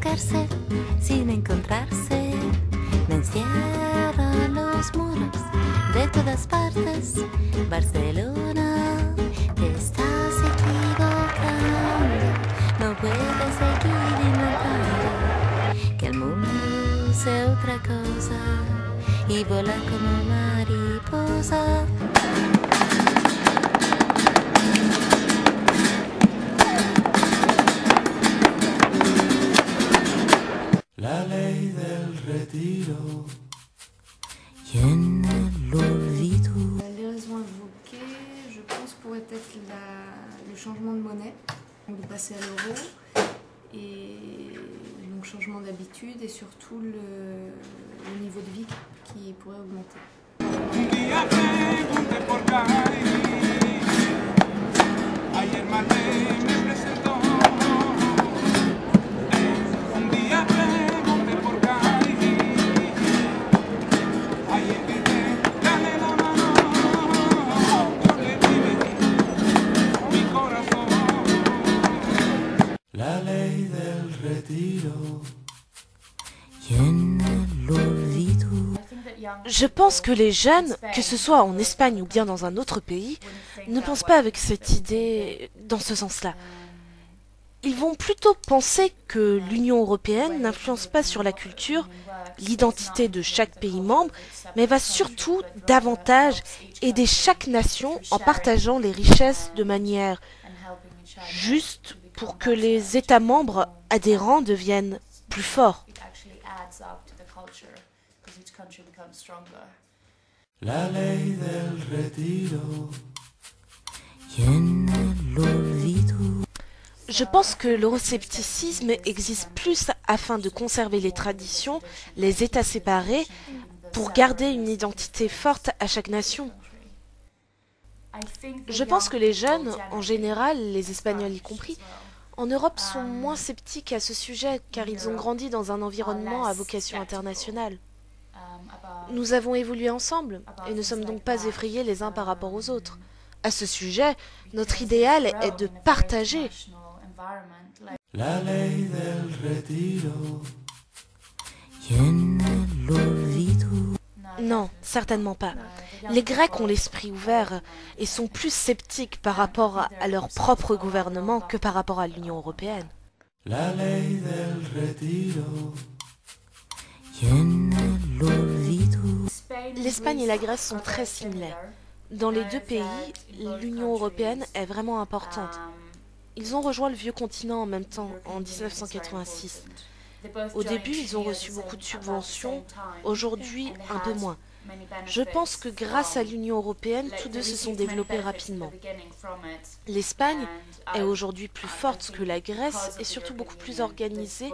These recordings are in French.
buscarse sin encontrarse. Me encierran los muros de todas partes. Barcelona, te estás equivocando. No puedes seguir inventando que el mundo sea otra cosa y volar como mariposa. La ley del retiro Y en el olvido. Les raisons invoquées, je pense, pourraient être le changement de monnaie, de passer à l'euro, et donc changement d'habitude et surtout le niveau de vie qui pourrait augmenter. la ley del retiro. Y en el olvido. Je pense que les jeunes, que ce soit en Espagne ou bien dans un autre pays, ne pensent pas avec cette idée dans ce sens-là. Ils vont plutôt penser que l'Union européenne n'influence pas sur la culture, l'identité de chaque pays membre, mais va surtout davantage aider chaque nation en partageant les richesses de manière juste pour que les États membres adhérents deviennent plus forts. La ley del retiro. Y en el olvido. Je pense que l'euroscepticisme existe plus afin de conserver les traditions, les États séparés, pour garder une identité forte à chaque nation. Je pense que les jeunes, en général, les Espagnols y compris, en Europe sont moins sceptiques à ce sujet car ils ont grandi dans un environnement à vocation internationale. Nous avons évolué ensemble et ne sommes donc pas effrayés les uns par rapport aux autres. À ce sujet, notre idéal est de partager. La ley del retiro. Y en el olvido. Non, certainement pas. Les Grecs ont l'esprit ouvert et sont plus sceptiques par rapport à leur propre gouvernement que par rapport à l'Union européenne. La ley del retiro. Y en el olvido. L'Espagne et la Grèce sont très similaires. Dans les deux pays, l'Union européenne est vraiment importante. Ils ont rejoint le vieux continent en même temps, en 1986. Au début, ils ont reçu beaucoup de subventions, aujourd'hui un peu moins. Je pense que grâce à l'Union européenne, tous deux se sont développés rapidement. L'Espagne est aujourd'hui plus forte que la Grèce et surtout beaucoup plus organisée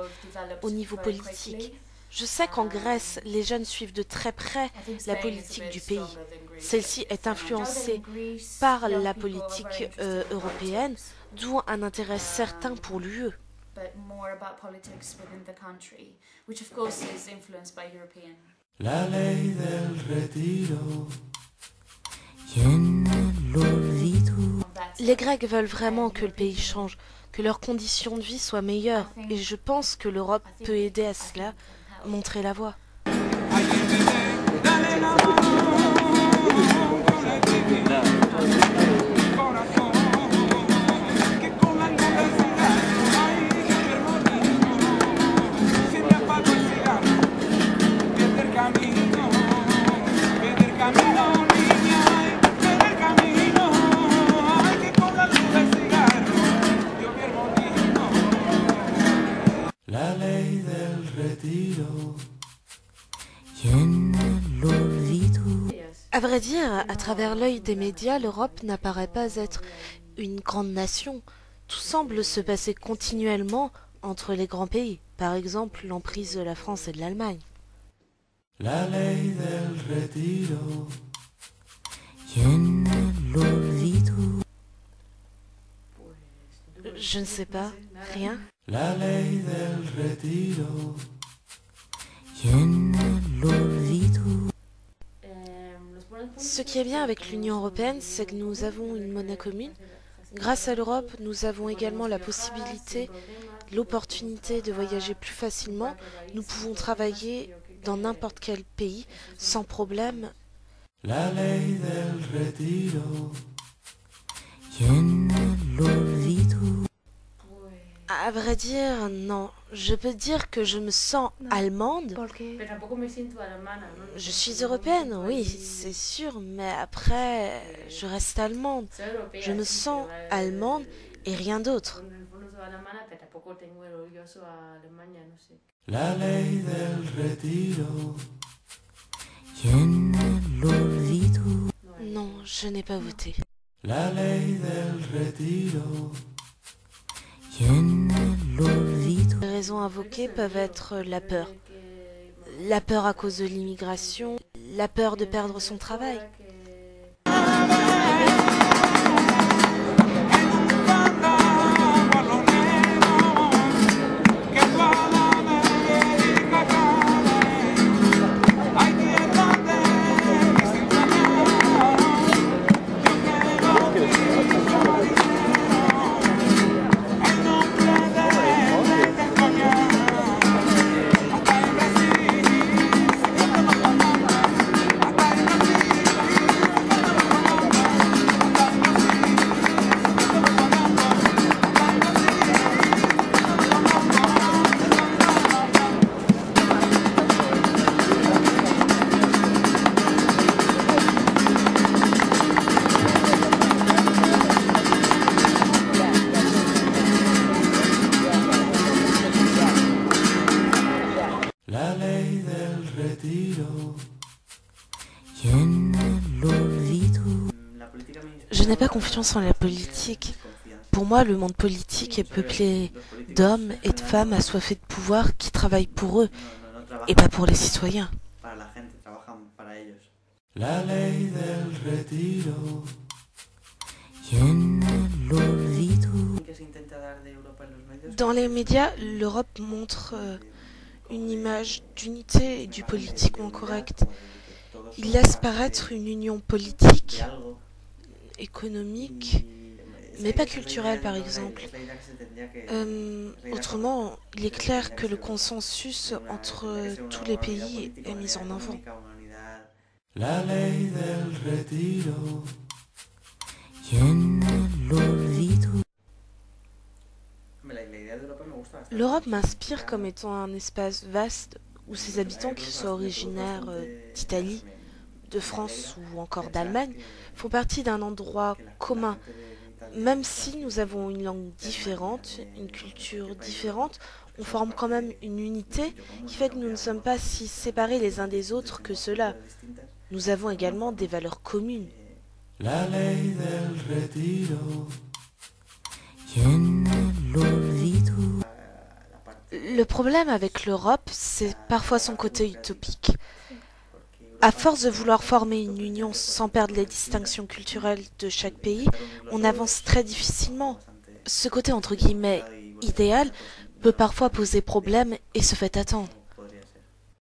au niveau politique. Je sais qu'en Grèce, les jeunes suivent de très près la politique du pays. Celle-ci est influencée par la politique européenne, d'où un intérêt certain pour l'UE. La ley del retiro. Y en el olvido. Les Grecs veulent vraiment que le pays change, que leurs conditions de vie soient meilleures, et je pense que l'Europe peut aider à cela, montrer la voie. La ley del retiro. Y en el olvido. À vrai dire, à travers l'œil des médias, l'Europe n'apparaît pas être une grande nation. Tout semble se passer continuellement entre les grands pays, par exemple l'emprise de la France et de l'Allemagne. La ley del retiro. Y en el olvido. Je ne sais pas, rien. La ley del retiro. Y en el olvido. Ce qui est bien avec l'Union européenne, c'est que nous avons une monnaie commune. Grâce à l'Europe, nous avons également la possibilité l'opportunité de voyager plus facilement, nous pouvons travailler dans n'importe quel pays sans problème. La ley del retiro. y en el olvido, À vrai dire, non. Je peux dire que je me sens allemande. Je suis européenne, oui, c'est sûr, mais après, je reste allemande. Je me sens allemande et rien d'autre. La ley del retiro. y en el olvido, Non, je n'ai pas voté. La ley del retiro. y en el olvido, Les raisons invoquées peuvent être la peur à cause de l'immigration, la peur de perdre son travail. La ley del retiro. y en el olvido, Je n'ai pas confiance en la politique. Pour moi, le monde politique est peuplé d'hommes et de femmes assoiffés de pouvoir qui travaillent pour eux et pas pour les citoyens. La ley del retiro. y en el olvido, Dans les médias, l'Europe montre une image d'unité et du politiquement correct. Il laisse paraître une union politique, économique, mais pas culturelle par exemple. Autrement, il est clair que le consensus entre tous les pays est mis en avant. La ley del retiro. y en el olvido, L'Europe m'inspire comme étant un espace vaste où ses habitants, qu'ils soient originaires d'Italie, de France ou encore d'Allemagne, font partie d'un endroit commun. Même si nous avons une langue différente, une culture différente, on forme quand même une unité qui fait que nous ne sommes pas si séparés les uns des autres que cela. Nous avons également des valeurs communes. La ley del retiro. y en el olvido, Le problème avec l'Europe, c'est parfois son côté utopique. À force de vouloir former une union sans perdre les distinctions culturelles de chaque pays, on avance très difficilement. Ce côté entre guillemets idéal peut parfois poser problème et se fait attendre.